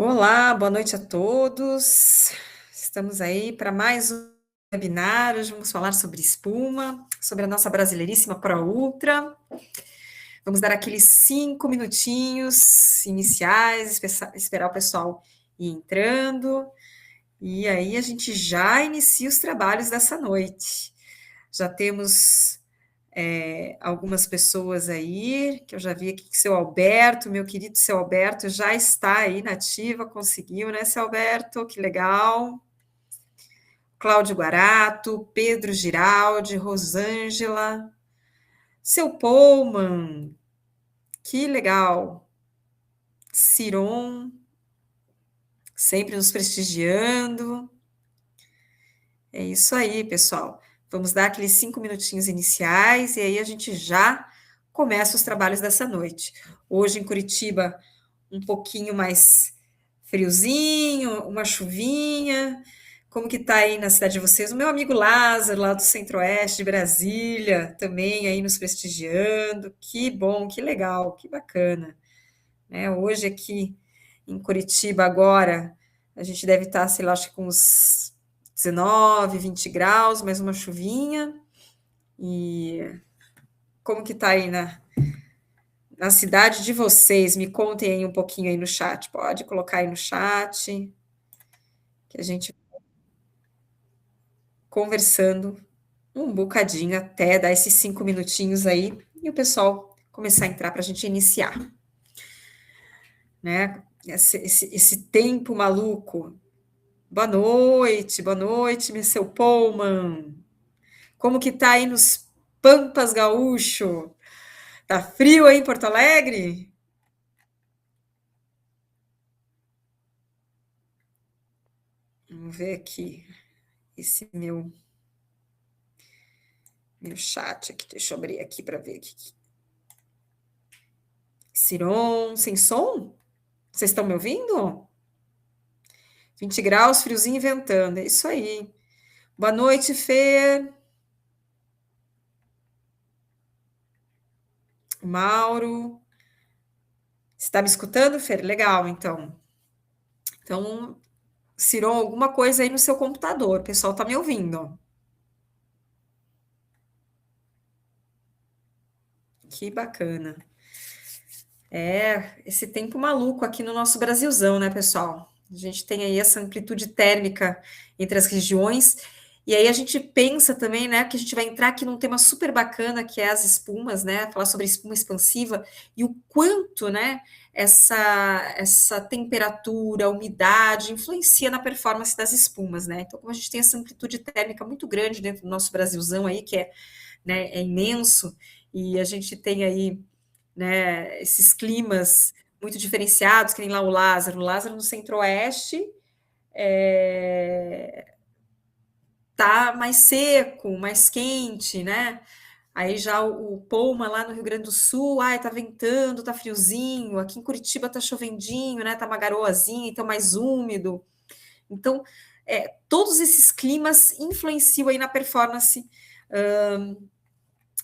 Olá, boa noite a todos. Estamos aí para mais um webinar. Hoje vamos falar sobre espuma, sobre a nossa brasileiríssima Pro Ultra. Vamos dar aqueles 5 minutinhos iniciais, esperar o pessoal ir entrando. E aí a gente já inicia os trabalhos dessa noite. Já temos algumas pessoas aí, que eu já vi aqui que seu Alberto, meu querido seu Alberto, já está aí na ativa, conseguiu, né, seu Alberto? Que legal. Cláudio Guarato, Pedro Giraldi, Rosângela, seu Pullman, que legal. Ciron, sempre nos prestigiando. É isso aí, pessoal. Vamos dar aqueles 5 minutinhos iniciais e aí a gente já começa os trabalhos dessa noite. Hoje em Curitiba, um pouquinho mais friozinho, uma chuvinha. Como que tá aí na cidade de vocês? O meu amigo Lázaro, lá do Centro-Oeste de Brasília, também aí nos prestigiando. Que bom, que legal, que bacana. Né? Hoje aqui em Curitiba agora, a gente deve estar, sei lá, acho que com uns 19, 20 graus, mais uma chuvinha. E como que tá aí na cidade de vocês? Me contem aí um pouquinho aí no chat. Pode colocar aí no chat, que a gente conversando um bocadinho até dar esses 5 minutinhos aí e o pessoal começar a entrar para a gente iniciar, né? Esse tempo maluco. Boa noite, meu Pullman. Como que tá aí nos Pampas Gaúcho? Tá frio aí em Porto Alegre? Vamos ver aqui esse meu chat aqui. Deixa eu abrir aqui para ver aqui. Ciron, sem som? Vocês estão me ouvindo? 20 graus, friozinho e ventando. É isso aí. Boa noite, Fê. Mauro. Está me escutando, Fê? Legal, então. Então, Ciron, alguma coisa aí no seu computador. O pessoal está me ouvindo. Que bacana. É, esse tempo maluco aqui no nosso Brasilzão, né, pessoal? A gente tem aí essa amplitude térmica entre as regiões, e aí a gente pensa também, né, que a gente vai entrar aqui num tema super bacana, que é as espumas, né, falar sobre espuma expansiva, e o quanto, né, essa temperatura, umidade, influencia na performance das espumas, né? Então, como a gente tem essa amplitude térmica muito grande dentro do nosso Brasilzão aí, que é, né, é imenso, e a gente tem aí, né, esses climas muito diferenciados, que nem lá o Lázaro no Centro-Oeste tá mais seco, mais quente, né? Aí já o Palma lá no Rio Grande do Sul, ai, tá ventando, tá friozinho, aqui em Curitiba tá chovendinho, né? Tá uma garoazinha, então mais úmido. Então, todos esses climas influenciam aí na performance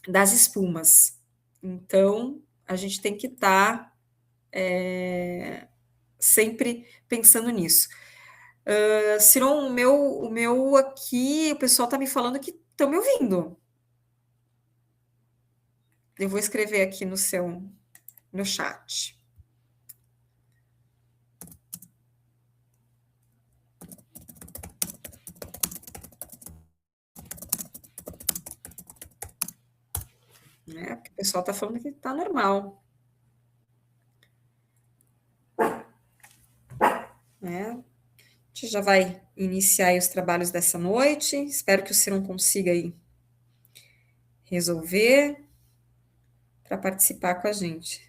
das espumas. Então, a gente tem que estar sempre pensando nisso. Ciron, o meu aqui, o pessoal tá me falando que estão me ouvindo. Eu vou escrever aqui no chat. Né? Porque o pessoal tá falando que tá normal. Né? A gente já vai iniciar aí os trabalhos dessa noite. Espero que o Ciron consiga aí resolver para participar com a gente.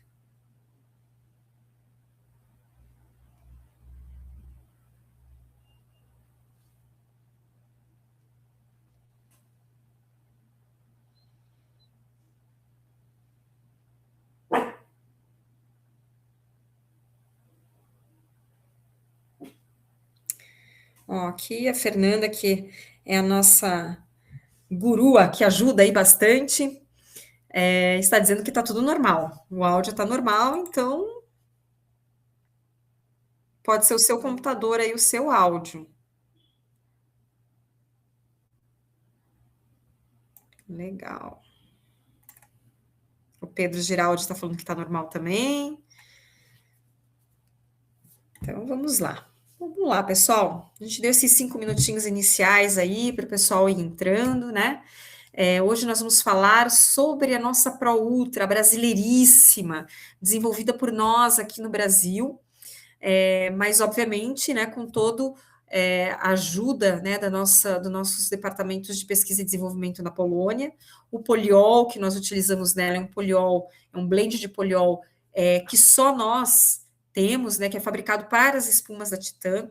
Ó, aqui a Fernanda, que é a nossa gurua, que ajuda aí bastante, está dizendo que está tudo normal. O áudio está normal, então Pode ser o seu computador aí, o seu áudio. Legal. O Pedro Giraldi está falando que está normal também. Então, vamos lá. Vamos lá, pessoal. A gente deu esses 5 minutinhos iniciais aí para o pessoal ir entrando, né? Hoje nós vamos falar sobre a nossa Pro Ultra brasileiríssima, desenvolvida por nós aqui no Brasil, mas obviamente, né, com todo a ajuda, né, dos nossos departamentos de pesquisa e desenvolvimento na Polônia. O poliol que nós utilizamos nela é um poliol, é um blend de poliol que só nós temos, né, que é fabricado para as espumas da Titan.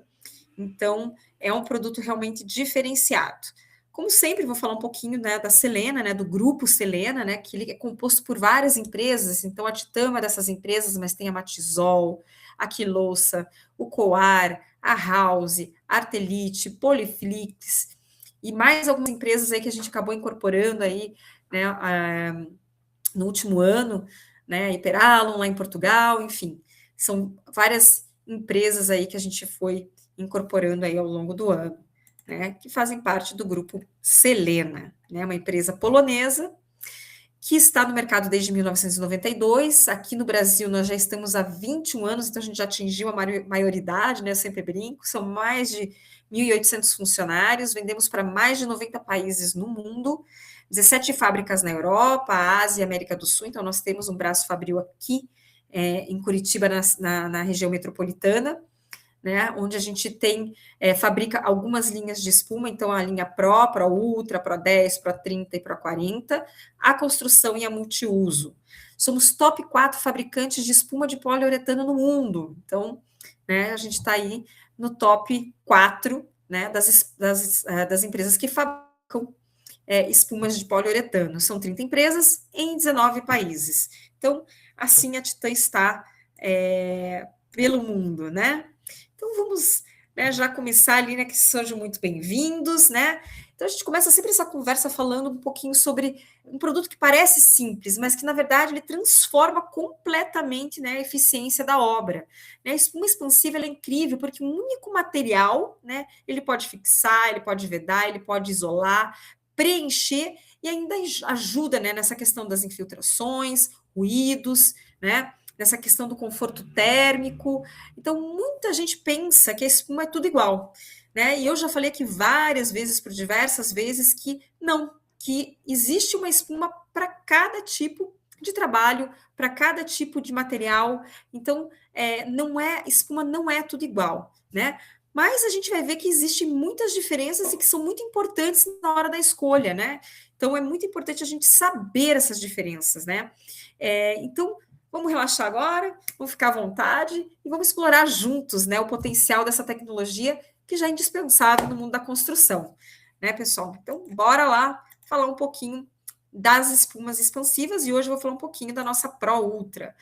Então, é um produto realmente diferenciado. Como sempre, vou falar um pouquinho, né, da Selena, né, do grupo Selena, né, que ele é composto por várias empresas. Então, a Titan é uma dessas empresas, mas tem a Matisol, a Quiloça, o Coar, a House, a Artelite, Poliflix e mais algumas empresas aí que a gente acabou incorporando aí, né, no último ano, né, a Hyperalon lá em Portugal, enfim, são várias empresas aí que a gente foi incorporando aí ao longo do ano, né, que fazem parte do grupo Selena, né, uma empresa polonesa que está no mercado desde 1992. Aqui no Brasil nós já estamos há 21 anos, então a gente já atingiu a maioridade, né, eu sempre brinco, são mais de 1.800 funcionários, vendemos para mais de 90 países no mundo, 17 fábricas na Europa, Ásia e América do Sul, então nós temos um braço fabril aqui em Curitiba, na região metropolitana, né, onde a gente tem, fabrica algumas linhas de espuma, então a linha Pro, Pro Ultra, Pro 10, Pro 30 e Pro 40, a construção e a multiuso. Somos top 4 fabricantes de espuma de poliuretano no mundo, então, né, a gente está aí no top 4, né, das empresas que fabricam espumas de poliuretano. São 30 empresas em 19 países. Então, assim a Titan está pelo mundo, né? Então vamos, né, já começar ali, né, que sejam muito bem-vindos, né? Então a gente começa sempre essa conversa falando um pouquinho sobre um produto que parece simples, mas que na verdade ele transforma completamente, né, a eficiência da obra. Né? A espuma expansiva é incrível porque um único material, né, ele pode fixar, ele pode vedar, ele pode isolar, preencher e ainda ajuda, né, nessa questão das infiltrações, ruídos, né? Nessa questão do conforto térmico. Então, muita gente pensa que a espuma é tudo igual, né? E eu já falei aqui várias vezes, por diversas vezes, que não, que existe uma espuma para cada tipo de trabalho, para cada tipo de material. Então, espuma não é tudo igual, né? Mas a gente vai ver que existem muitas diferenças e que são muito importantes na hora da escolha, né? Então, é muito importante a gente saber essas diferenças, né? Então, vamos relaxar agora, vamos ficar à vontade e vamos explorar juntos, né, o potencial dessa tecnologia que já é indispensável no mundo da construção, né, pessoal? Então, bora lá falar um pouquinho das espumas expansivas e hoje eu vou falar um pouquinho da nossa Pro Ultra.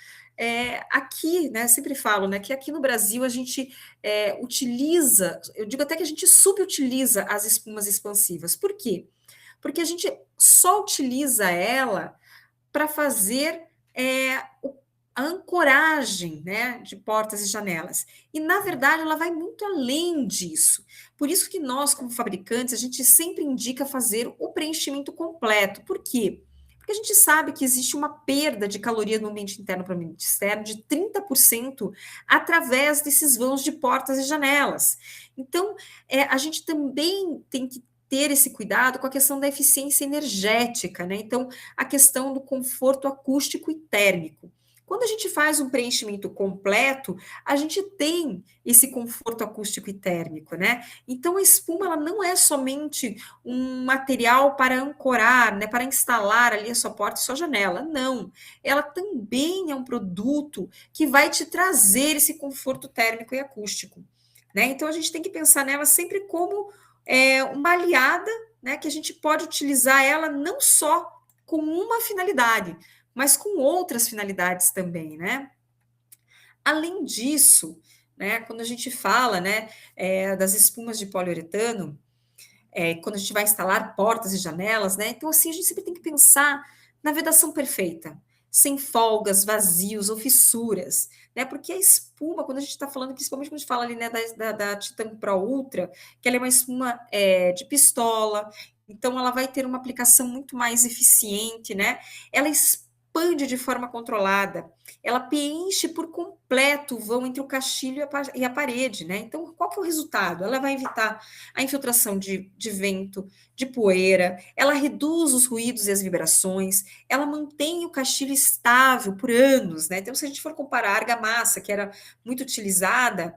Aqui, né, sempre falo, né, que aqui no Brasil a gente utiliza, eu digo até que a gente subutiliza as espumas expansivas. Por quê? Porque a gente só utiliza ela para fazer a ancoragem, né, de portas e janelas. E, na verdade, ela vai muito além disso. Por isso que nós, como fabricantes, a gente sempre indica fazer o preenchimento completo. Por quê? Porque a gente sabe que existe uma perda de caloria no ambiente interno para o ambiente externo de 30% através desses vãos de portas e janelas. Então, a gente também tem que ter esse cuidado com a questão da eficiência energética, né? Então, a questão do conforto acústico e térmico. Quando a gente faz um preenchimento completo, a gente tem esse conforto acústico e térmico, né? Então, a espuma ela não é somente um material para ancorar, né, para instalar ali a sua porta e sua janela. Não. Ela também é um produto que vai te trazer esse conforto térmico e acústico, né? Então, a gente tem que pensar nela sempre como uma aliada, né, que a gente pode utilizar ela não só com uma finalidade, mas com outras finalidades também, né? Além disso, né, quando a gente fala, né, das espumas de poliuretano, quando a gente vai instalar portas e janelas, né? Então, assim, a gente sempre tem que pensar na vedação perfeita, sem folgas, vazios ou fissuras, né? Porque a espuma, quando a gente está falando, principalmente quando a gente fala ali, né, da Titan Pro Ultra, que ela é uma espuma de pistola, então ela vai ter uma aplicação muito mais eficiente, né? Ela expande de forma controlada, ela preenche por completo o vão entre o caixilho e a parede, né? Então, qual que é o resultado? Ela vai evitar a infiltração de vento, de poeira, ela reduz os ruídos e as vibrações, ela mantém o caixilho estável por anos, né? Então, se a gente for comparar a argamassa, que era muito utilizada,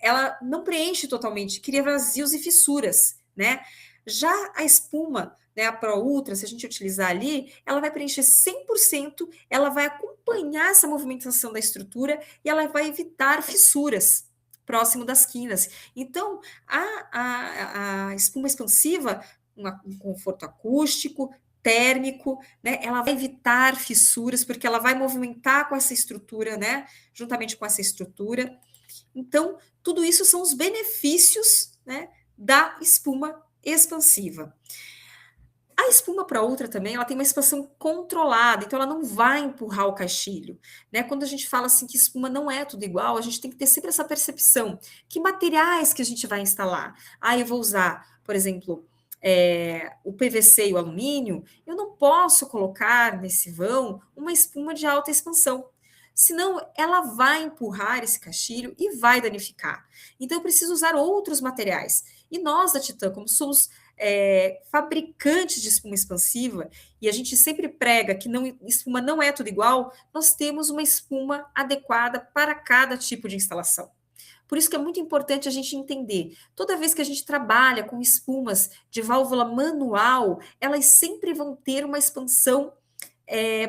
ela não preenche totalmente, cria vazios e fissuras, né? Já a espuma, né, a Pro Ultra, se a gente utilizar ali, ela vai preencher 100%, ela vai acompanhar essa movimentação da estrutura e ela vai evitar fissuras próximo das quinas. Então, a espuma expansiva, um conforto acústico, térmico, né, ela vai evitar fissuras, porque ela vai movimentar com essa estrutura, né, juntamente com essa estrutura. Então, tudo isso são os benefícios, né, da espuma expansiva. A espuma para outra também, ela tem uma expansão controlada, então ela não vai empurrar o caixilho, né? Quando a gente fala assim que espuma não é tudo igual, a gente tem que ter sempre essa percepção. Que materiais que a gente vai instalar? Ah, eu vou usar, por exemplo, o PVC e o alumínio, eu não posso colocar nesse vão uma espuma de alta expansão. Senão, ela vai empurrar esse caixilho e vai danificar. Então, eu preciso usar outros materiais. E nós, da Titan, como somos fabricantes de espuma expansiva, e a gente sempre prega que espuma não é tudo igual, nós temos uma espuma adequada para cada tipo de instalação. Por isso que é muito importante a gente entender, toda vez que a gente trabalha com espumas de válvula manual, elas sempre vão ter uma expansão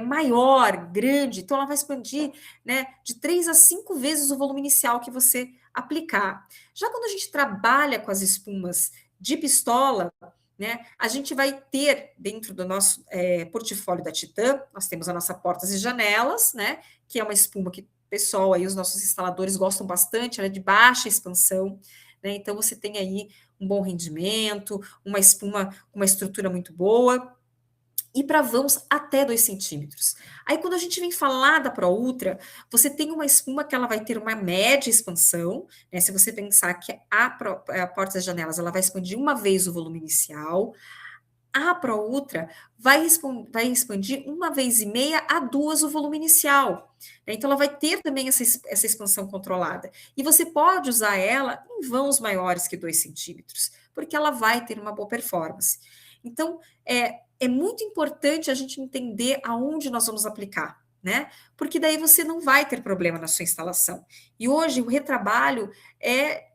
maior, grande, então ela vai expandir, né, de 3 a 5 vezes o volume inicial que você aplicar. Já quando a gente trabalha com as espumas de pistola, né, a gente vai ter dentro do nosso portfólio da Titan, nós temos a nossa portas e janelas, né, que é uma espuma que o pessoal aí, os nossos instaladores gostam bastante, ela é de baixa expansão, né, então você tem aí um bom rendimento, uma espuma com uma estrutura muito boa, e para vãos até 2 centímetros. Aí, quando a gente vem falar da Pro Ultra, você tem uma espuma que ela vai ter uma média expansão, né? Se você pensar que a porta das janelas ela vai expandir uma vez o volume inicial, a Pro Ultra vai expandir uma vez e meia a duas o volume inicial. Né? Então, ela vai ter também essa expansão controlada. E você pode usar ela em vãos maiores que 2 centímetros, porque ela vai ter uma boa performance. Então, é muito importante a gente entender aonde nós vamos aplicar, né? Porque daí você não vai ter problema na sua instalação. E hoje o retrabalho é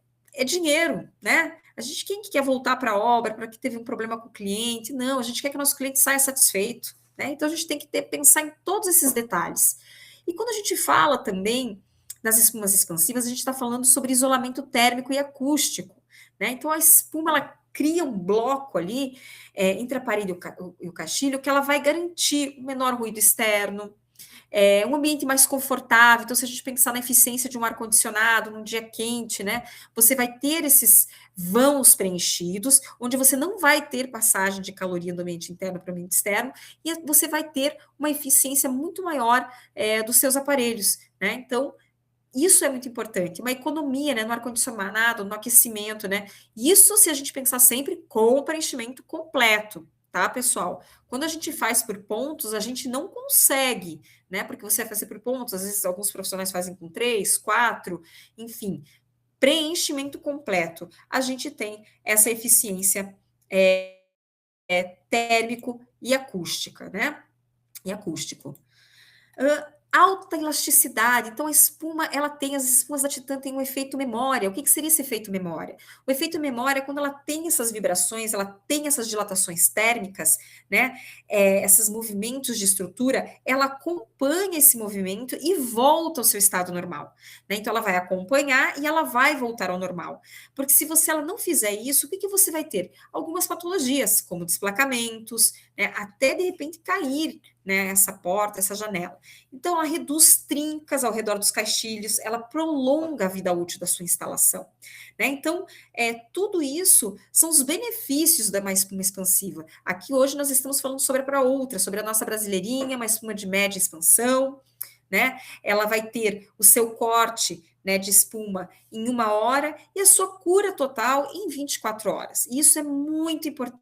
dinheiro, né? A gente quem que quer voltar para a obra para que teve um problema com o cliente? Não, a gente quer que o nosso cliente saia satisfeito, né? Então a gente tem que pensar em todos esses detalhes. E quando a gente fala também das espumas expansivas, a gente está falando sobre isolamento térmico e acústico, né? Então a espuma ela cria um bloco ali entre a parede e o caixilho que ela vai garantir um menor ruído externo, um ambiente mais confortável. Então, se a gente pensar na eficiência de um ar-condicionado num dia quente, né? Você vai ter esses vãos preenchidos, onde você não vai ter passagem de caloria do ambiente interno para o ambiente externo, e você vai ter uma eficiência muito maior dos seus aparelhos, né? Então, isso é muito importante, uma economia, né, no ar-condicionado, no aquecimento, né? Isso se a gente pensar sempre com o preenchimento completo, tá, pessoal? Quando a gente faz por pontos, a gente não consegue, né? Porque você vai fazer por pontos, às vezes alguns profissionais fazem com 3, 4, enfim. Preenchimento completo, a gente tem essa eficiência térmico e acústica, né? E acústico. Alta elasticidade, então a espuma, as espumas da Titan têm um efeito memória. O que seria esse efeito memória? O efeito memória é quando ela tem essas vibrações, ela tem essas dilatações térmicas, né? Esses movimentos de estrutura, ela acompanha esse movimento e volta ao seu estado normal, né? Então ela vai acompanhar e ela vai voltar ao normal. Porque se ela não fizer isso, o que você vai ter? Algumas patologias, como desplacamentos, né? Até de repente cair, né, essa porta, essa janela. Então, ela reduz trincas ao redor dos caixilhos, ela prolonga a vida útil da sua instalação. Né? Então, tudo isso são os benefícios da mais espuma expansiva. Aqui hoje nós estamos falando sobre a outra, sobre a nossa brasileirinha, uma espuma de média expansão, né? Ela vai ter o seu corte, né, de espuma em 1 hora e a sua cura total em 24 horas. Isso é muito importante.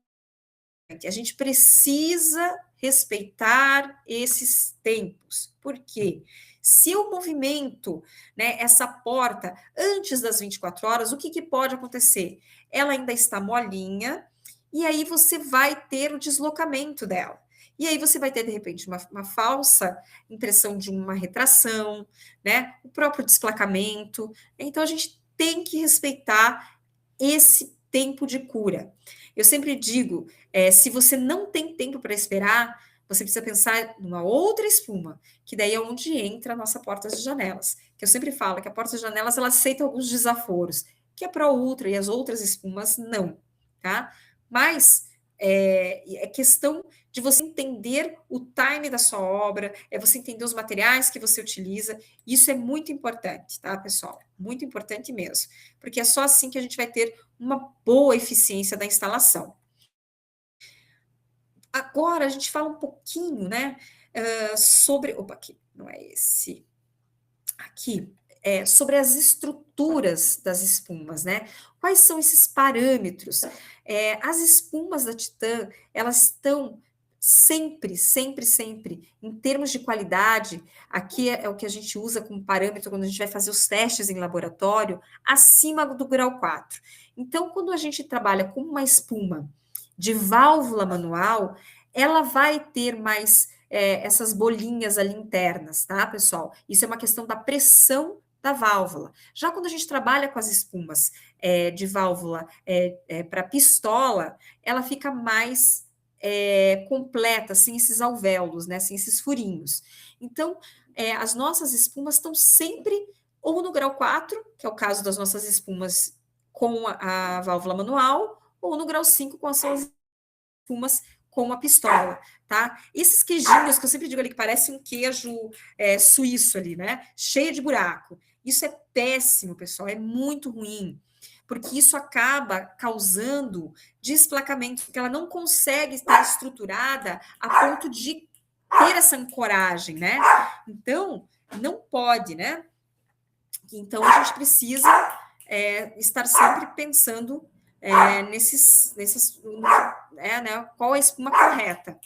A gente precisa respeitar esses tempos. Por quê? Se eu movimento, né, essa porta antes das 24 horas, o que, que pode acontecer? Ela ainda está molinha, e aí você vai ter o deslocamento dela. E aí você vai ter, de repente, uma falsa impressão de uma retração, né? O próprio desplacamento. Então, a gente tem que respeitar esse tempo de cura. Eu sempre digo, se você não tem tempo para esperar, você precisa pensar numa outra espuma, que daí é onde entra a nossa portas de janelas. Que eu sempre falo que a porta de janelas ela aceita alguns desaforos, que a Pro Ultra e as outras espumas não, tá? Mas é questão de você entender o time da sua obra, é você entender os materiais que você utiliza. Isso é muito importante, tá, pessoal? Muito importante mesmo, porque é só assim que a gente vai ter uma boa eficiência da instalação. Agora a gente fala um pouquinho, né, sobre. Opa, aqui, não é esse. Aqui, sobre as estruturas das espumas, né? Quais são esses parâmetros? As espumas da Titan, elas estão sempre, sempre, sempre, em termos de qualidade, aqui é o que a gente usa como parâmetro quando a gente vai fazer os testes em laboratório, acima do grau 4. Então, quando a gente trabalha com uma espuma de válvula manual, ela vai ter mais essas bolinhas ali internas, tá, pessoal? Isso é uma questão da pressão da válvula. Já quando a gente trabalha com as espumas de válvula para pistola, ela fica mais completa, sem esses alvéolos, né, sem esses furinhos. Então, as nossas espumas estão sempre ou no grau 4, que é o caso das nossas espumas com a válvula manual, ou no grau 5 com as suas espumas com a pistola, tá? Esses queijinhos que eu sempre digo ali que parece um queijo suíço ali, né? Cheio de buraco. Isso é péssimo, pessoal, é muito ruim, porque isso acaba causando desplacamento, porque ela não consegue estar estruturada a ponto de ter essa ancoragem, né? Então, não pode, né? Então, a gente precisa estar sempre pensando nesses né, qual a espuma correta.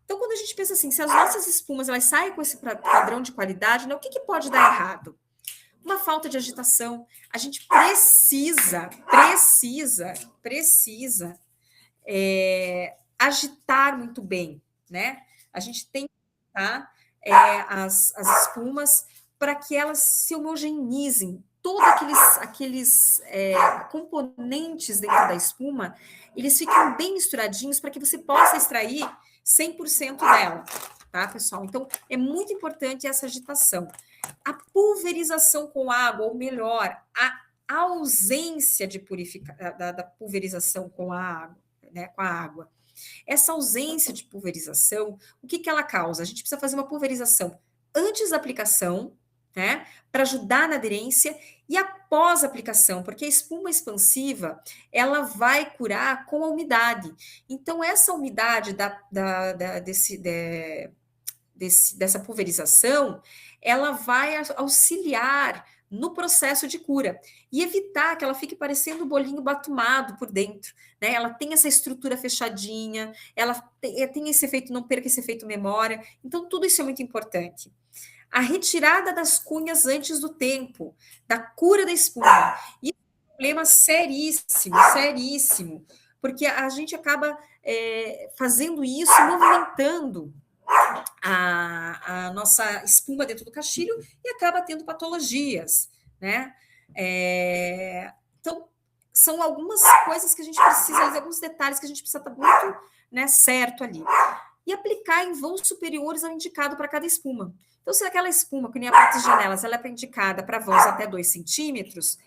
Então, quando a gente pensa assim, se as nossas espumas elas saem com esse padrão de qualidade, né, o que pode dar errado? Uma falta de agitação. A gente precisa agitar muito bem, né? A gente tem que agitar as espumas para que elas se homogeneizem. Todos aqueles componentes dentro da espuma, eles ficam bem misturadinhos para que você possa extrair 100% dela, tá, pessoal? Então, é muito importante essa agitação. A pulverização com água, ou melhor, a ausência de da pulverização com a água, né, com a água. Essa ausência de pulverização, o que ela causa? A gente precisa fazer uma pulverização antes da aplicação, né, para ajudar na aderência, e após a aplicação, porque a espuma expansiva, ela vai curar com a umidade. Então, essa umidade dessa pulverização, ela vai auxiliar no processo de cura e evitar que ela fique parecendo um bolinho batumado por dentro, né? Ela tem essa estrutura fechadinha, ela tem esse efeito, não perca esse efeito memória. Então, tudo isso é muito importante. A retirada das cunhas antes do tempo, da cura da espuma. Isso é um problema seríssimo, seríssimo, porque a gente acaba fazendo isso, movimentando a nossa espuma dentro do castilho e acaba tendo patologias, né? Então, são algumas coisas que a gente precisa, alguns detalhes que a gente precisa estar muito, né, certo ali. E aplicar em vãos superiores ao indicado para cada espuma. Então, se aquela espuma, que nem a porta de janelas, ela é indicada para vãos até 2 centímetros,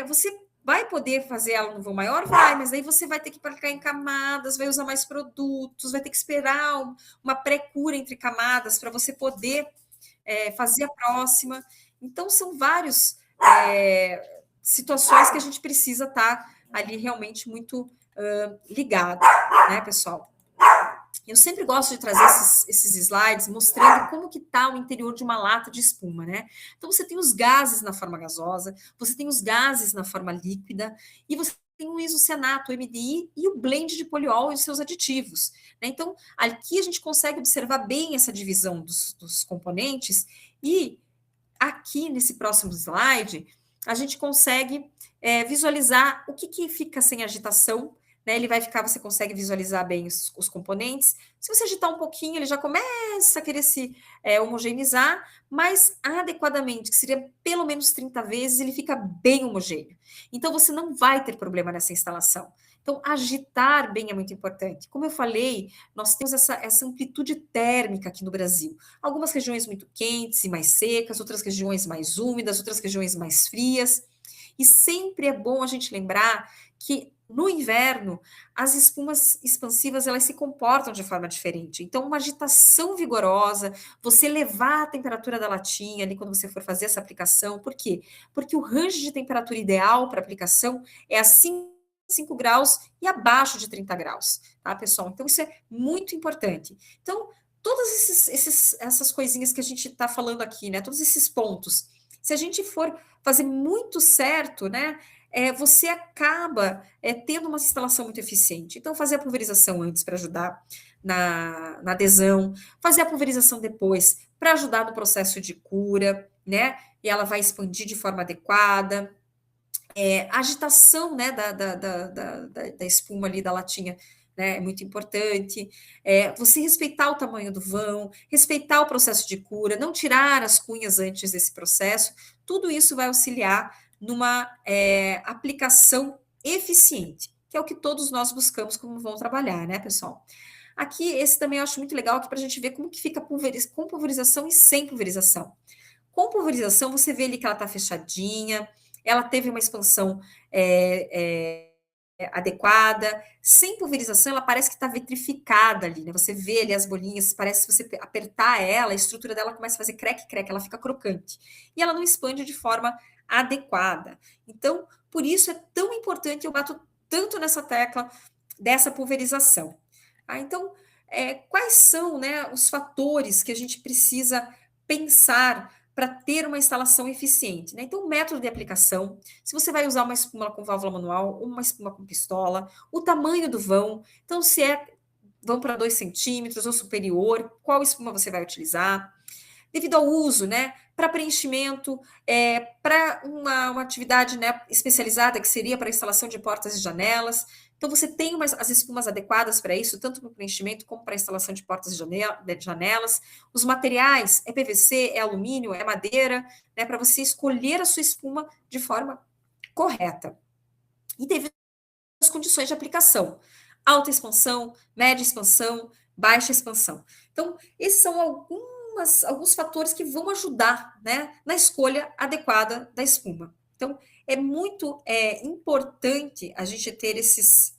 você vai poder fazer ela no vão maior? Vai, mas aí você vai ter que aplicar em camadas, vai usar mais produtos, vai ter que esperar uma pré-cura entre camadas para você poder fazer a próxima. Então, são várias situações que a gente precisa estar ali realmente muito ligado, né, pessoal? Eu sempre gosto de trazer esses slides mostrando como que está o interior de uma lata de espuma, né? Então, você tem os gases na forma gasosa, você tem os gases na forma líquida, e você tem o isocianato, o MDI, e o blend de poliol e os seus aditivos, né? Então, aqui a gente consegue observar bem essa divisão dos componentes, e aqui nesse próximo slide, a gente consegue visualizar o que fica sem agitação, né? Ele vai ficar, você consegue visualizar bem os componentes. Se você agitar um pouquinho, ele já começa a querer se homogeneizar, mas adequadamente, que seria pelo menos 30 vezes, ele fica bem homogêneo. Então, você não vai ter problema nessa instalação. Então, agitar bem é muito importante. Como eu falei, nós temos essa amplitude térmica aqui no Brasil. Algumas regiões muito quentes e mais secas, outras regiões mais úmidas, outras regiões mais frias. E sempre é bom a gente lembrar que no inverno as espumas expansivas elas se comportam de forma diferente. Então, uma agitação vigorosa, você levar a temperatura da latinha ali quando você for fazer essa aplicação. Por quê? Porque o range de temperatura ideal para aplicação é acima de 5 graus e abaixo de 30 graus, tá, pessoal? Então, isso é muito importante. Então, todas essas coisinhas que a gente está falando aqui, né? Todos esses pontos. Se a gente for fazer muito certo, né? Você acaba tendo uma instalação muito eficiente. Então, fazer a pulverização antes para ajudar na adesão, fazer a pulverização depois para ajudar no processo de cura, né? E ela vai expandir de forma adequada. A agitação, né, da espuma ali da latinha, né, é muito importante. Você respeitar o tamanho do vão, respeitar o processo de cura, não tirar as cunhas antes desse processo, tudo isso vai auxiliar numa aplicação eficiente, que é o que todos nós buscamos como vão trabalhar, né, pessoal? Aqui, esse também eu acho muito legal aqui para a gente ver como que fica com pulverização e sem pulverização. Com pulverização, você vê ali que ela está fechadinha, ela teve uma expansão adequada. Sem pulverização, ela parece que está vitrificada ali, né? Você vê ali as bolinhas, parece que você apertar ela, a estrutura dela começa a fazer creque-creque, ela fica crocante. E ela não expande de forma adequada. Então, por isso é tão importante, eu bato tanto nessa tecla dessa pulverização. Então, quais são, né, os fatores que a gente precisa pensar para ter uma instalação eficiente, né? Então, o método de aplicação, se você vai usar uma espuma com válvula manual ou uma espuma com pistola, o tamanho do vão, então, se é vão para 2 centímetros ou superior, qual espuma você vai utilizar, devido ao uso, né? Para preenchimento, para uma atividade, né, especializada, que seria para a instalação de portas e janelas. Então, você tem as espumas adequadas para isso, tanto para o preenchimento como para a instalação de portas e janelas. Os materiais é PVC, é alumínio, é madeira, né, para você escolher a sua espuma de forma correta. E devido às condições de aplicação: alta expansão, média expansão, baixa expansão. Então, esses são alguns fatores que vão ajudar, né, na escolha adequada da espuma. Então, é muito importante a gente ter esses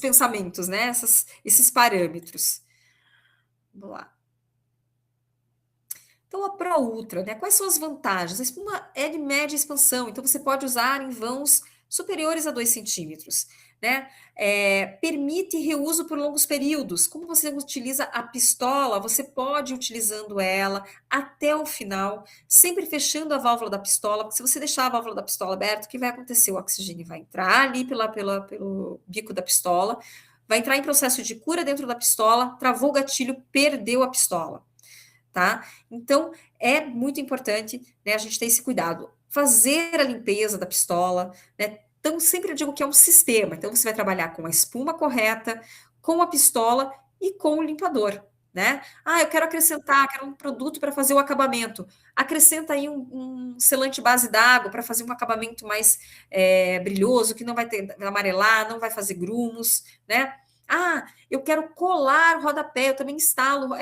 pensamentos, né, esses parâmetros. Vamos lá. Então, a Pro Ultra, né? Quais são as vantagens? A espuma é de média expansão, então você pode usar em vãos superiores a 2 centímetros, né? Permite reuso por longos períodos. Como você utiliza a pistola, você pode ir utilizando ela até o final, sempre fechando a válvula da pistola, porque se você deixar a válvula da pistola aberta, o que vai acontecer? O oxigênio vai entrar ali pelo bico da pistola, vai entrar em processo de cura dentro da pistola, travou o gatilho, perdeu a pistola. Tá? Então, é muito importante, né, a gente ter esse cuidado. Fazer a limpeza da pistola, né? Então, sempre eu digo que é um sistema. Então, você vai trabalhar com a espuma correta, com a pistola e com o limpador, né? Eu quero acrescentar, quero um produto para fazer o acabamento. Acrescenta aí um selante base d'água para fazer um acabamento mais brilhoso, que não vai amarelar, não vai fazer grumos, né? Eu quero colar o rodapé, eu também instalo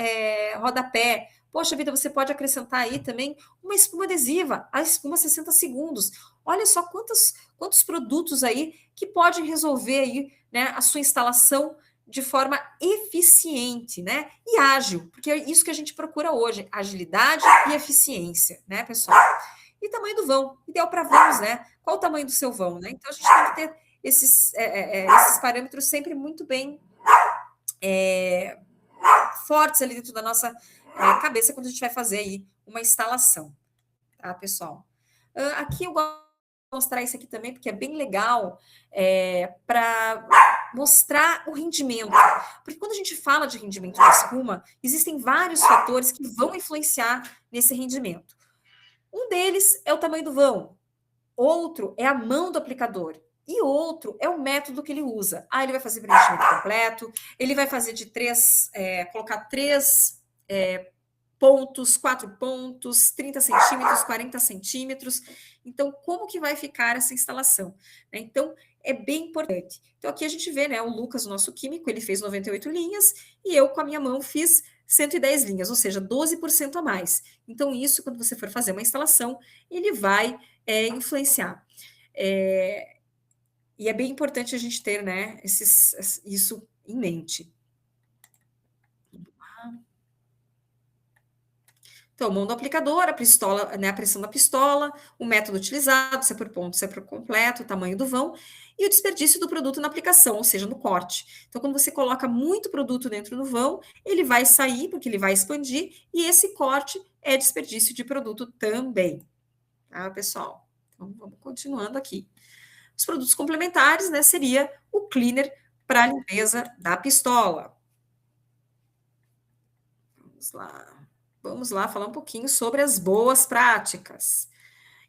rodapé. Poxa vida, você pode acrescentar aí também uma espuma adesiva, a espuma 60 segundos. Olha só quantos produtos aí que podem resolver aí, né, a sua instalação de forma eficiente, né, e ágil, porque é isso que a gente procura hoje, agilidade e eficiência, né, pessoal? E tamanho do vão, ideal para vãos, né? Qual o tamanho do seu vão, né? Então, a gente tem que ter esses parâmetros sempre muito bem fortes ali dentro da nossa cabeça quando a gente vai fazer aí uma instalação, tá, pessoal? Aqui eu gosto de mostrar isso aqui também, porque é bem legal para mostrar o rendimento. Porque quando a gente fala de rendimento da espuma, existem vários fatores que vão influenciar nesse rendimento. Um deles é o tamanho do vão, outro é a mão do aplicador, e outro é o método que ele usa. Ele vai fazer preenchimento completo, ele vai fazer de colocar 3 pontos, 4 pontos, 30 centímetros, 40 centímetros. Então, como que vai ficar essa instalação? Então, é bem importante. Então, aqui a gente vê, né, o Lucas, o nosso químico, ele fez 98 linhas, e eu, com a minha mão, fiz 110 linhas, ou seja, 12% a mais. Então, isso, quando você for fazer uma instalação, ele vai influenciar. E é bem importante a gente ter, né, isso em mente. Então, mão do aplicador, a pistola, né, a pressão da pistola, o método utilizado, se é por ponto, se é por completo, o tamanho do vão, e o desperdício do produto na aplicação, ou seja, no corte. Então, quando você coloca muito produto dentro do vão, ele vai sair, porque ele vai expandir, e esse corte é desperdício de produto também. Tá, pessoal? Então, vamos continuando aqui. Os produtos complementares, né, seria o cleaner para a limpeza da pistola. Vamos lá falar um pouquinho sobre as boas práticas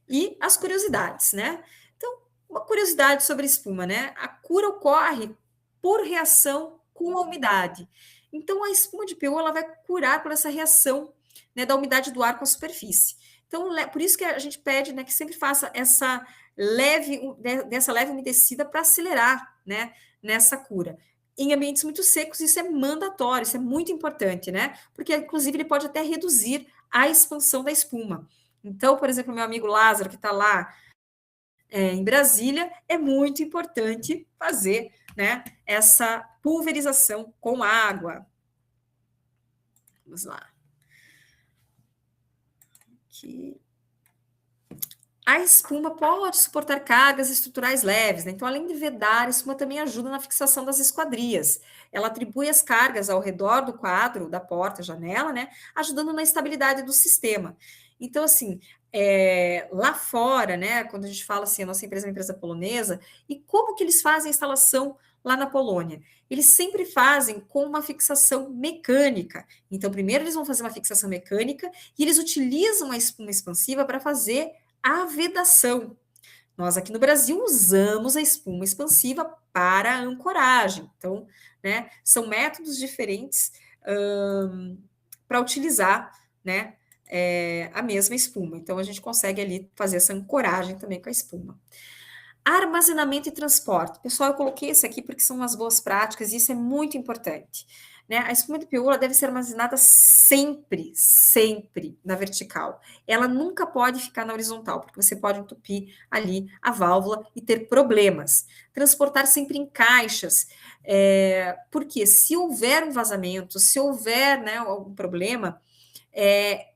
e as curiosidades, né? Então, uma curiosidade sobre espuma, né? A cura ocorre por reação com a umidade. Então, a espuma de PU ela vai curar por essa reação, né, da umidade do ar com a superfície. Então, por isso que a gente pede, né, que sempre faça dessa leve umedecida para acelerar, né, nessa cura. Em ambientes muito secos, isso é mandatório, isso é muito importante, né? Porque, inclusive, ele pode até reduzir a expansão da espuma. Então, por exemplo, meu amigo Lázaro, que está lá em Brasília, é muito importante fazer, né, essa pulverização com água. Vamos lá. Aqui. A espuma pode suportar cargas estruturais leves, né? Então, além de vedar, a espuma também ajuda na fixação das esquadrias. Ela atribui as cargas ao redor do quadro, da porta, janela, né? Ajudando na estabilidade do sistema. Então, assim, lá fora, né? Quando a gente fala assim, a nossa empresa é uma empresa polonesa, e como que eles fazem a instalação lá na Polônia? Eles sempre fazem com uma fixação mecânica. Então, primeiro eles vão fazer uma fixação mecânica e eles utilizam a espuma expansiva para fazer a vedação. Nós aqui no Brasil usamos a espuma expansiva para a ancoragem. Então, né, são métodos diferentes para utilizar, né, a mesma espuma. Então, a gente consegue ali fazer essa ancoragem também com a espuma. Armazenamento e transporte. Pessoal, eu coloquei esse aqui porque são as boas práticas e isso é muito importante. Né? A espuma de PU deve ser armazenada sempre, sempre na vertical. Ela nunca pode ficar na horizontal, porque você pode entupir ali a válvula e ter problemas. Transportar sempre em caixas, porque se houver um vazamento, se houver, né, algum problema,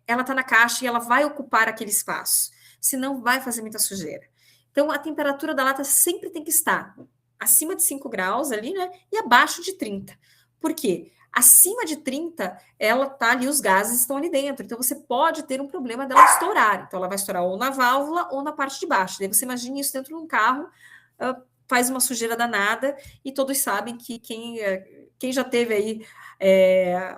ela está na caixa e ela vai ocupar aquele espaço, senão vai fazer muita sujeira. Então, a temperatura da lata sempre tem que estar acima de 5 graus ali, né, e abaixo de 30. Por quê? Acima de 30, ela tá ali, os gases estão ali dentro. Então, você pode ter um problema dela estourar. Então, ela vai estourar ou na válvula ou na parte de baixo. Daí você imagina isso dentro de um carro, faz uma sujeira danada, e todos sabem que quem já teve aí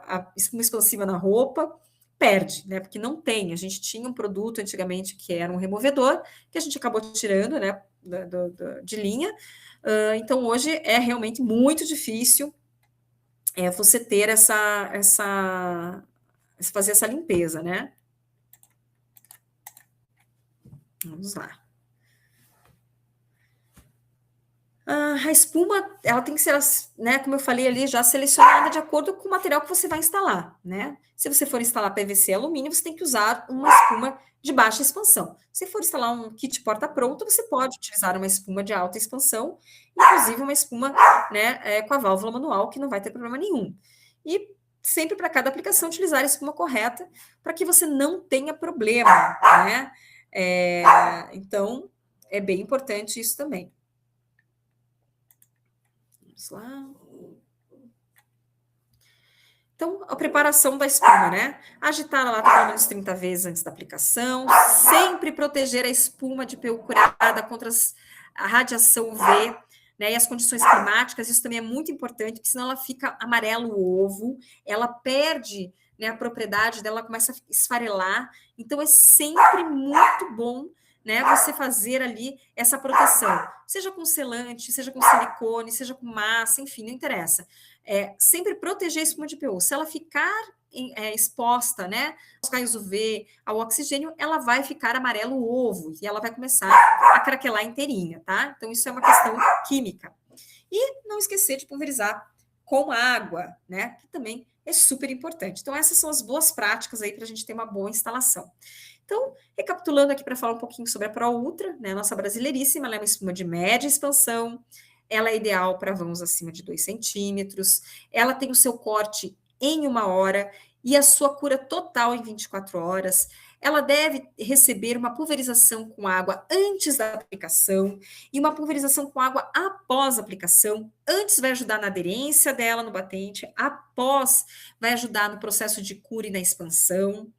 a espuma expansiva na roupa, perde, né? Porque não tem. A gente tinha um produto antigamente que era um removedor, que a gente acabou tirando, né, de linha. Então, hoje é realmente muito difícil você ter fazer essa limpeza, né? Vamos lá. A espuma, ela tem que ser, né, como eu falei ali, já selecionada de acordo com o material que você vai instalar, né? Se você for instalar PVC e alumínio, você tem que usar uma espuma de baixa expansão. Se for instalar um kit porta-pronto, você pode utilizar uma espuma de alta expansão, inclusive uma espuma, né, com a válvula manual, que não vai ter problema nenhum. E sempre para cada aplicação utilizar a espuma correta, para que você não tenha problema, né? Então, é bem importante isso também. Vamos lá. Então, a preparação da espuma, né? Agitar a lata pelo menos 30 vezes antes da aplicação. Sempre proteger a espuma de PU curada contra a radiação UV, né? E as condições climáticas, isso também é muito importante, porque senão ela fica amarelo o ovo, ela perde, né, a propriedade dela, começa a esfarelar. Então, é sempre muito bom, né, você fazer ali essa proteção. Seja com selante, seja com silicone, seja com massa, enfim, não interessa. Sempre proteger a espuma de PU. Se ela ficar exposta, né, aos raios UV, ao oxigênio, ela vai ficar amarelo ovo e ela vai começar a craquelar inteirinha, tá? Então, isso é uma questão química. E não esquecer de pulverizar com água, né, que também é super importante. Então, essas são as boas práticas aí para a gente ter uma boa instalação. Então, recapitulando aqui para falar um pouquinho sobre a Pro Ultra, né, nossa brasileiríssima, ela é uma espuma de média expansão, ela é ideal para vãos acima de 2 centímetros, ela tem o seu corte em 1 hora e a sua cura total em 24 horas. Ela deve receber uma pulverização com água antes da aplicação e uma pulverização com água após a aplicação. Antes vai ajudar na aderência dela no batente, após vai ajudar no processo de cura e na expansão.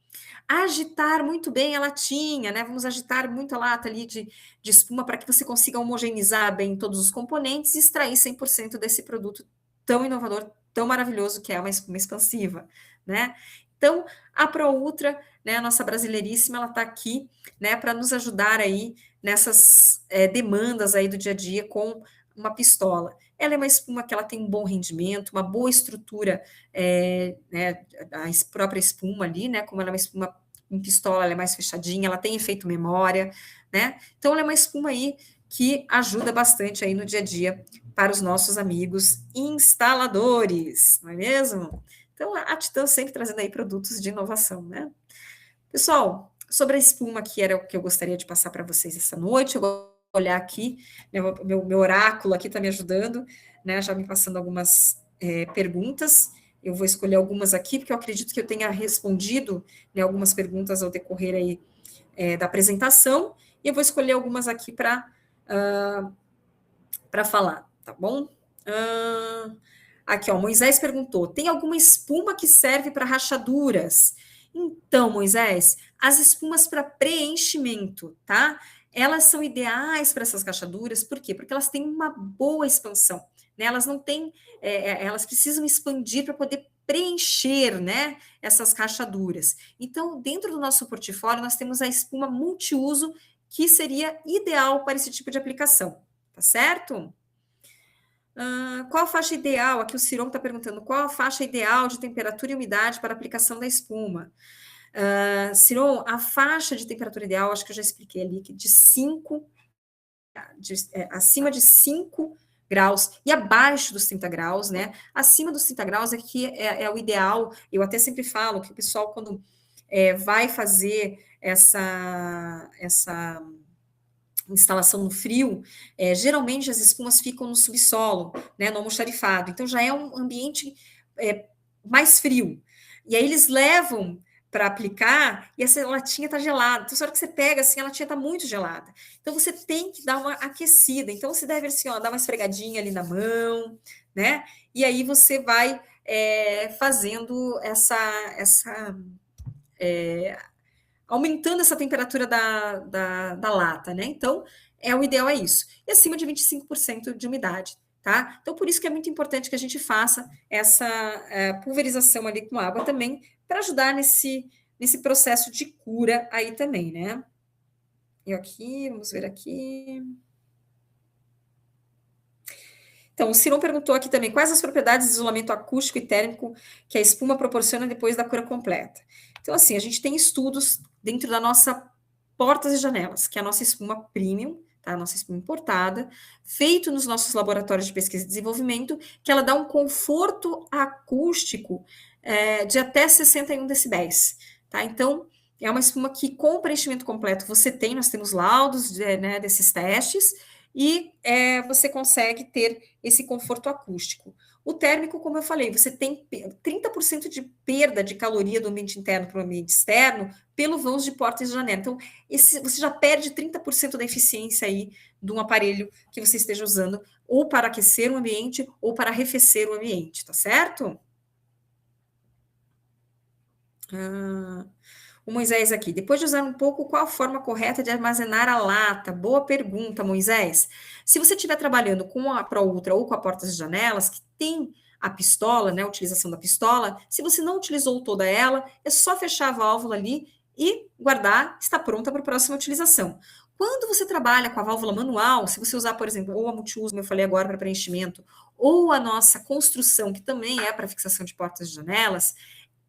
Agitar muito bem a latinha, né? Vamos agitar muito a lata ali de espuma para que você consiga homogeneizar bem todos os componentes e extrair 100% desse produto tão inovador, tão maravilhoso que é uma espuma expansiva, né? Então, a Pro Ultra, né, a nossa brasileiríssima, ela está aqui, né, para nos ajudar aí nessas demandas aí do dia a dia com uma pistola. Ela é uma espuma que ela tem um bom rendimento, uma boa estrutura, né, a própria espuma ali, né, como ela é uma espuma em pistola, ela é mais fechadinha, ela tem efeito memória, né, então ela é uma espuma aí que ajuda bastante aí no dia a dia para os nossos amigos instaladores, não é mesmo? Então, a Titã sempre trazendo aí produtos de inovação, né? Pessoal, sobre a espuma, que era o que eu gostaria de passar para vocês essa noite, eu vou olhar aqui, né, meu oráculo aqui está me ajudando, né, já me passando algumas perguntas, eu vou escolher algumas aqui, porque eu acredito que eu tenha respondido, né, algumas perguntas ao decorrer aí da apresentação, e eu vou escolher algumas aqui para falar, tá bom? Aqui, ó, Moisés perguntou: tem alguma espuma que serve para rachaduras? Então, Moisés, as espumas para preenchimento, tá? Elas são ideais para essas rachaduras, por quê? Porque elas têm uma boa expansão, né? Elas não têm, elas precisam expandir para poder preencher, né, essas rachaduras. Então, dentro do nosso portfólio, nós temos a espuma multiuso, que seria ideal para esse tipo de aplicação, tá certo? Qual a faixa ideal? Aqui o Ciron está perguntando, qual a faixa ideal de temperatura e umidade para a aplicação da espuma? Ciron, a faixa de temperatura ideal, acho que eu já expliquei ali, que de 5, acima de 5 graus e abaixo dos 30 graus, né? Acima dos 30 graus é que é o ideal. Eu até sempre falo que o pessoal, quando vai fazer essa instalação no frio, geralmente as espumas ficam no subsolo, né, no almoxarifado, então já é um ambiente mais frio. E aí eles levam para aplicar e essa latinha está gelada. Então, na hora que você pega, assim, a latinha está muito gelada. Então, você tem que dar uma aquecida. Então, você deve, assim, ó, dar uma esfregadinha ali na mão, né? E aí você vai fazendo aumentando essa temperatura da lata, né? Então, o ideal é isso. E acima de 25% de umidade, tá? Então, por isso que é muito importante que a gente faça essa pulverização ali com água também, para ajudar nesse processo de cura aí também, né? E aqui, vamos ver aqui. Então, o Ciron perguntou aqui também, quais as propriedades de isolamento acústico e térmico que a espuma proporciona depois da cura completa? Então, assim, a gente tem estudos dentro da nossa portas e janelas, que é a nossa espuma premium, tá? A nossa espuma importada, feito nos nossos laboratórios de pesquisa e desenvolvimento, que ela dá um conforto acústico de até 61 decibéis, tá? Então, é uma espuma que, com o preenchimento completo, nós temos laudos desses testes, e você consegue ter esse conforto acústico. O térmico, como eu falei, você tem 30% de perda de caloria do ambiente interno para o ambiente externo pelo vão de portas e janela. Então, você já perde 30% da eficiência aí de um aparelho que você esteja usando, ou para aquecer o ambiente, ou para arrefecer o ambiente, tá certo? Ah, o Moisés aqui. Depois de usar um pouco, qual a forma correta de armazenar a lata? Boa pergunta, Moisés. Se você estiver trabalhando com a Pro Ultra ou com a portas e janelas, que tem a pistola, né, a utilização da pistola, se você não utilizou toda ela, é só fechar a válvula ali e guardar, está pronta para a próxima utilização. Quando você trabalha com a válvula manual, se você usar, por exemplo, ou a multiuso, como eu falei agora, para preenchimento, ou a nossa construção, que também é para fixação de portas e janelas,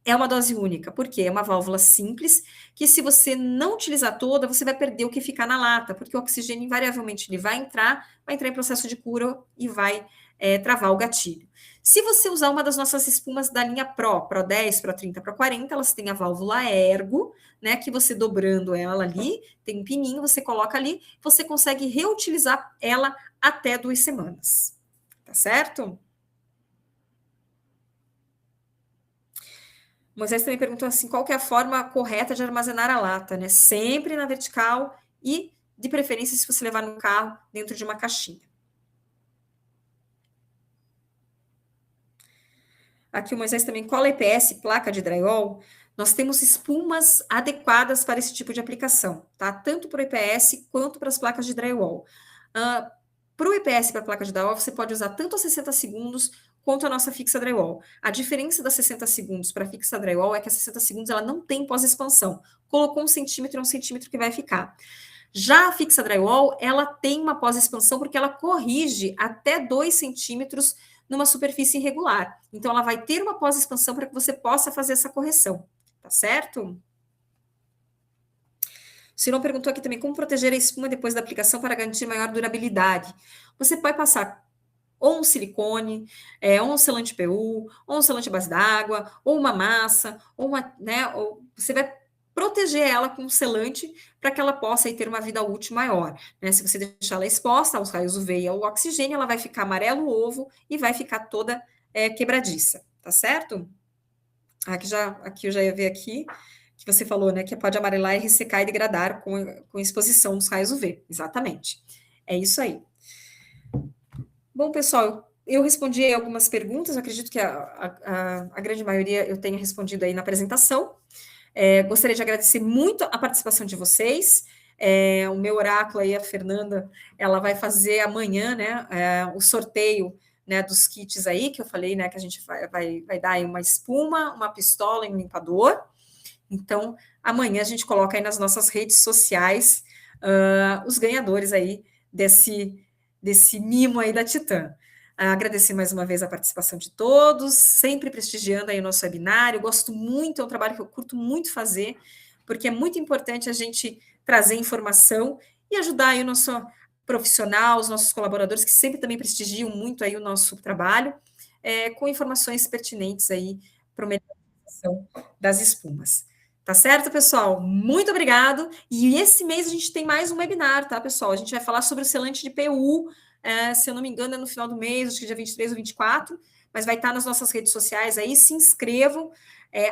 é uma dose única, porque é uma válvula simples, que se você não utilizar toda, você vai perder o que ficar na lata, porque o oxigênio invariavelmente ele vai entrar em processo de cura e vai travar o gatilho. Se você usar uma das nossas espumas da linha Pro 10, Pro 30, Pro 40, elas têm a válvula Ergo, né, que você dobrando ela ali, tem um pininho, você coloca ali, você consegue reutilizar ela até 2 semanas, tá certo? Moisés também perguntou assim, qual que é a forma correta de armazenar a lata, né? Sempre na vertical e, de preferência, se você levar no carro, dentro de uma caixinha. Aqui o Moisés também, cola EPS, placa de drywall, nós temos espumas adequadas para esse tipo de aplicação, tá? Tanto para o EPS quanto para as placas de drywall. Para o EPS e para a placa de drywall, você pode usar tanto a 60 segundos quanto a nossa fixa drywall. A diferença das 60 segundos para a fixa drywall é que a 60 segundos ela não tem pós-expansão. Colocou 1 centímetro, é 1 centímetro que vai ficar. Já a fixa drywall, ela tem uma pós-expansão porque ela corrige até 2 centímetros numa superfície irregular. Então, ela vai ter uma pós-expansão para que você possa fazer essa correção, tá certo? O Cirão perguntou aqui também como proteger a espuma depois da aplicação para garantir maior durabilidade. Você pode passar ou um silicone, ou um selante PU, ou um selante à base d'água, ou uma massa, ou uma, né, ou você vai proteger ela com um selante para que ela possa aí, ter uma vida útil maior. Né? Se você deixar ela exposta aos raios UV e ao oxigênio, ela vai ficar amarelo ovo e vai ficar toda quebradiça, tá certo? Aqui eu já ia ver aqui que você falou, né, que pode amarelar e ressecar e degradar com exposição dos raios UV. Exatamente. É isso aí. Bom, pessoal, eu respondi aí algumas perguntas, eu acredito que a grande maioria eu tenha respondido aí na apresentação. Gostaria de agradecer muito a participação de vocês. O meu oráculo aí, a Fernanda, ela vai fazer amanhã, né, o sorteio, né, dos kits aí, que eu falei, né, que a gente vai dar aí uma espuma, uma pistola e um limpador. Então, amanhã a gente coloca aí nas nossas redes sociais os ganhadores aí desse mimo aí da Titã. Agradecer mais uma vez a participação de todos, sempre prestigiando aí o nosso webinário. Gosto muito, é um trabalho que eu curto muito fazer, porque é muito importante a gente trazer informação e ajudar aí o nosso profissional, os nossos colaboradores, que sempre também prestigiam muito aí o nosso trabalho, com informações pertinentes aí para a melhorização das espumas. Tá certo, pessoal? Muito obrigado. E esse mês a gente tem mais um webinar, tá, pessoal? A gente vai falar sobre o selante de PU, se eu não me engano, é no final do mês, acho que dia 23 ou 24, mas vai estar nas nossas redes sociais aí, se inscrevam,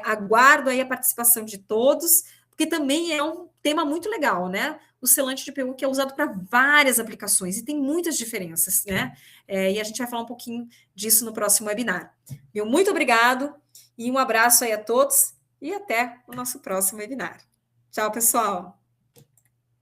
aguardo aí a participação de todos, porque também é um tema muito legal, né? O selante de PU que é usado para várias aplicações e tem muitas diferenças, né? E a gente vai falar um pouquinho disso no próximo webinar. Meu muito obrigado e um abraço aí a todos e até o nosso próximo webinar. Tchau, pessoal!